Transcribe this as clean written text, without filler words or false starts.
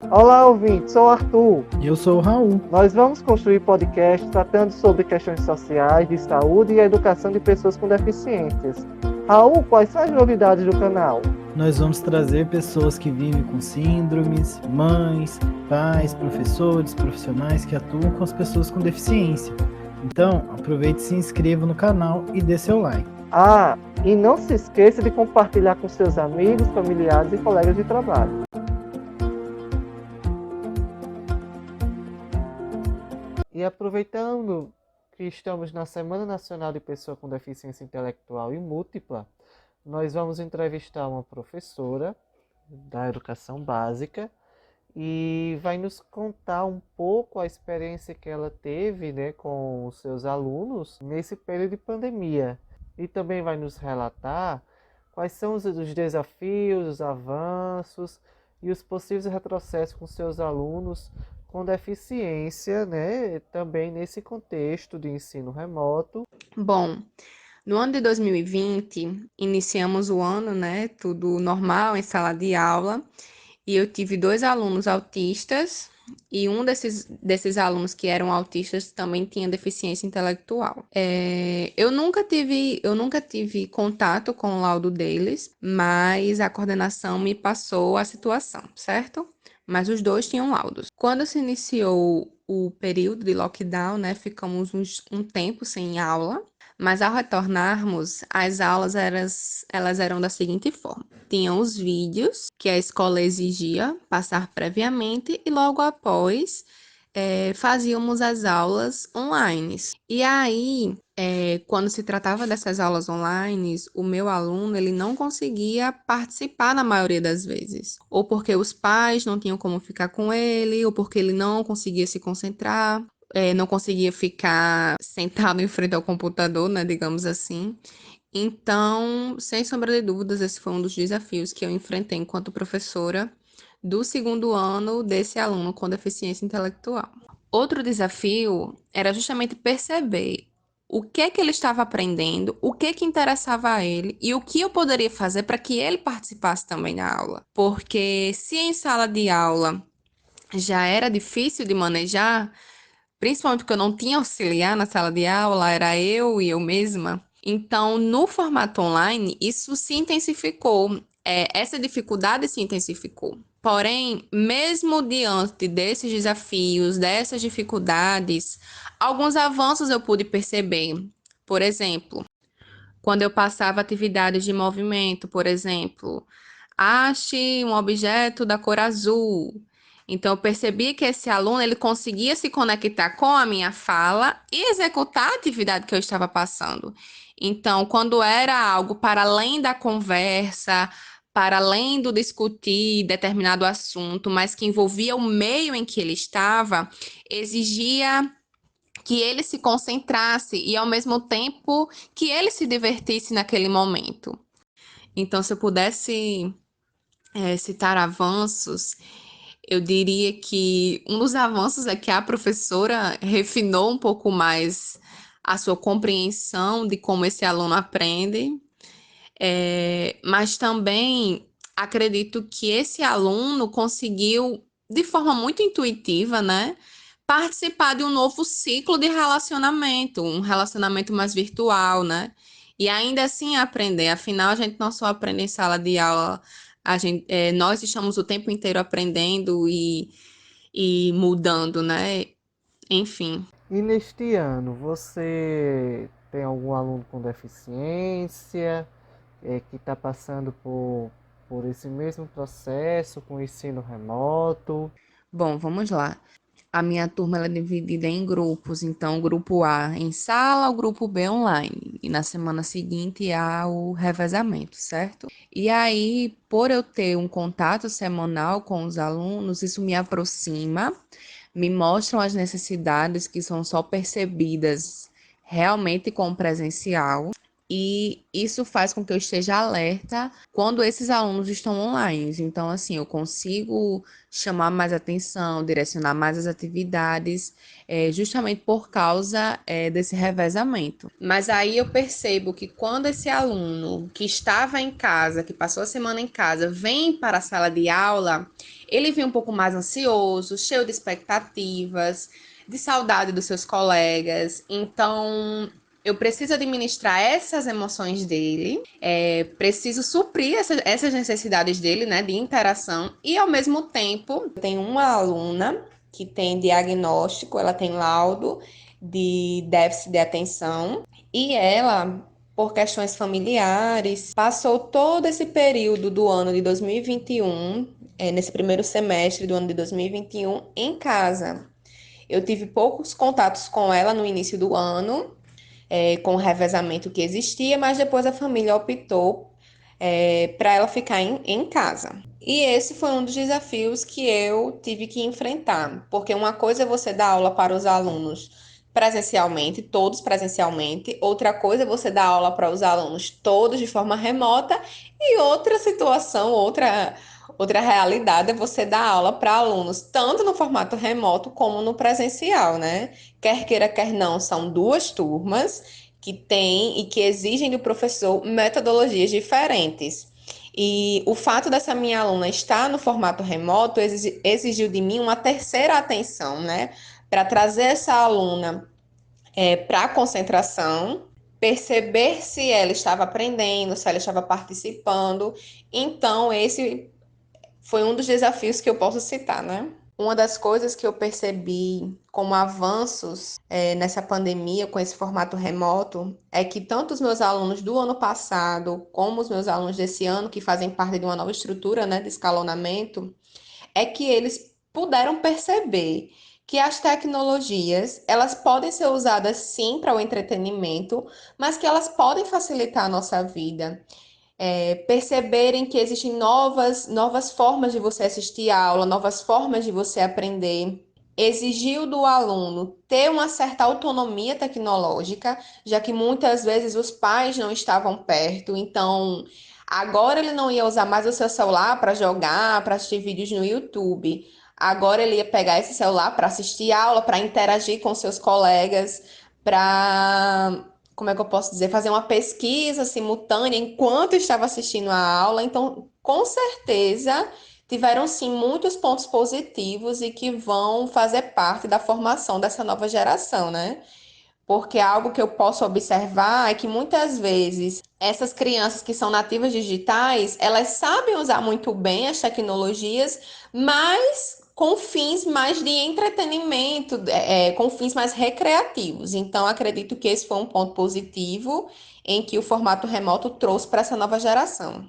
Olá, ouvinte, sou o Arthur. E eu sou o Raul. Nós vamos construir podcast tratando sobre questões sociais, de saúde e educação de pessoas com deficiências. Raul, quais são as novidades do canal? Nós vamos trazer pessoas que vivem com síndromes, mães, pais, professores, profissionais que atuam com as pessoas com deficiência. Então, aproveite e se inscreva no canal e dê seu like. E não se esqueça de compartilhar com seus amigos, familiares e colegas de trabalho. E aproveitando que estamos na Semana Nacional de Pessoa com Deficiência Intelectual e Múltipla, nós vamos entrevistar uma professora da educação básica e vai nos contar um pouco a experiência que ela teve, né, com os seus alunos nesse período de pandemia. E também vai nos relatar quais são os desafios, os avanços e os possíveis retrocessos com seus alunos com deficiência, né, também nesse contexto de ensino remoto. Bom, no ano de 2020, iniciamos o ano, né, tudo normal em sala de aula, e eu tive 2 alunos autistas, e um desses alunos que eram autistas também tinha deficiência intelectual. Eu nunca tive contato com o laudo deles, mas a coordenação me passou a situação, certo? Mas os 2 tinham laudos. Quando se iniciou o período de lockdown, né, ficamos um tempo sem aula, mas ao retornarmos, as aulas elas eram da seguinte forma: tinham os vídeos que a escola exigia passar previamente e logo após fazíamos as aulas online. E aí, quando se tratava dessas aulas online, o meu aluno ele não conseguia participar na maioria das vezes, ou porque os pais não tinham como ficar com ele, ou porque ele não conseguia se concentrar. Não conseguia ficar sentado em frente ao computador, né, digamos assim. Então, sem sombra de dúvidas, esse foi um dos desafios que eu enfrentei enquanto professora do segundo ano desse aluno com deficiência intelectual. Outro desafio era justamente perceber o que ele estava aprendendo, o que interessava a ele e o que eu poderia fazer para que ele participasse também da aula. Porque se em sala de aula já era difícil de manejar, principalmente porque eu não tinha auxiliar na sala de aula, era eu e eu mesma. Então, no formato online, isso se intensificou. Essa dificuldade se intensificou. Porém, mesmo diante desses desafios, dessas dificuldades, alguns avanços eu pude perceber. Por exemplo, quando eu passava atividades de movimento, por exemplo, ache um objeto da cor azul. Então, eu percebi que esse aluno ele conseguia se conectar com a minha fala e executar a atividade que eu estava passando. Então, quando era algo para além da conversa, para além do discutir determinado assunto, mas que envolvia o meio em que ele estava, exigia que ele se concentrasse e, ao mesmo tempo, que ele se divertisse naquele momento. Então, se eu pudesse citar avanços, eu diria que um dos avanços é que a professora refinou um pouco mais a sua compreensão de como esse aluno aprende, mas também acredito que esse aluno conseguiu, de forma muito intuitiva, né, participar de um novo ciclo de relacionamento, um relacionamento mais virtual, né? E ainda assim aprender. Afinal, a gente não só aprende em sala de aula, nós estamos o tempo inteiro aprendendo e mudando, né? Enfim. E neste ano, você tem algum aluno com deficiência que está passando por esse mesmo processo com o ensino remoto? Bom, vamos lá. A minha turma ela é dividida em grupos, então o grupo A em sala, o grupo B online. E na semana seguinte há o revezamento, certo? E aí, por eu ter um contato semanal com os alunos, isso me aproxima, me mostram as necessidades que são só percebidas realmente com o presencial. E isso faz com que eu esteja alerta quando esses alunos estão online. Então, assim, eu consigo chamar mais atenção, direcionar mais as atividades, justamente por causa, desse revezamento. Mas aí eu percebo que quando esse aluno que estava em casa, que passou a semana em casa, vem para a sala de aula, ele vinha um pouco mais ansioso, cheio de expectativas, de saudade dos seus colegas. Então, eu preciso administrar essas emoções dele, preciso suprir essas necessidades dele, né, de interação, e ao mesmo tempo, tem uma aluna que tem diagnóstico, ela tem laudo de déficit de atenção, e ela, por questões familiares, passou todo esse período do ano de 2021, nesse primeiro semestre do ano de 2021, em casa. Eu tive poucos contatos com ela no início do ano, com o revezamento que existia, mas depois a família optou para ela ficar em casa. E esse foi um dos desafios que eu tive que enfrentar, porque uma coisa é você dar aula para os alunos presencialmente, todos presencialmente, outra coisa é você dar aula para os alunos todos de forma remota, e outra situação, outra realidade é você dar aula para alunos tanto no formato remoto como no presencial, né? Quer queira, quer não, são duas turmas que têm e que exigem do professor metodologias diferentes. E o fato dessa minha aluna estar no formato remoto exigiu de mim uma terceira atenção, né? Para trazer essa aluna para a concentração, perceber se ela estava aprendendo, se ela estava participando. Então, esse foi um dos desafios que eu posso citar, né? Uma das coisas que eu percebi como avanços nessa pandemia, com esse formato remoto, é que tanto os meus alunos do ano passado, como os meus alunos desse ano, que fazem parte de uma nova estrutura, né, de escalonamento, é que eles puderam perceber que as tecnologias, elas podem ser usadas sim para o entretenimento, mas que elas podem facilitar a nossa vida. Perceberem que existem novas formas de você assistir a aula, novas formas de você aprender. Exigiu do aluno ter uma certa autonomia tecnológica, já que muitas vezes os pais não estavam perto, então agora ele não ia usar mais o seu celular para jogar, para assistir vídeos no YouTube. Agora ele ia pegar esse celular para assistir aula, para interagir com seus colegas, para, como é que eu posso dizer, fazer uma pesquisa simultânea enquanto estava assistindo a aula. Então, com certeza, tiveram sim muitos pontos positivos e que vão fazer parte da formação dessa nova geração, né? Porque algo que eu posso observar é que muitas vezes essas crianças que são nativas digitais, elas sabem usar muito bem as tecnologias, mas com fins mais de entretenimento, com fins mais recreativos. Então, acredito que esse foi um ponto positivo em que o formato remoto trouxe para essa nova geração.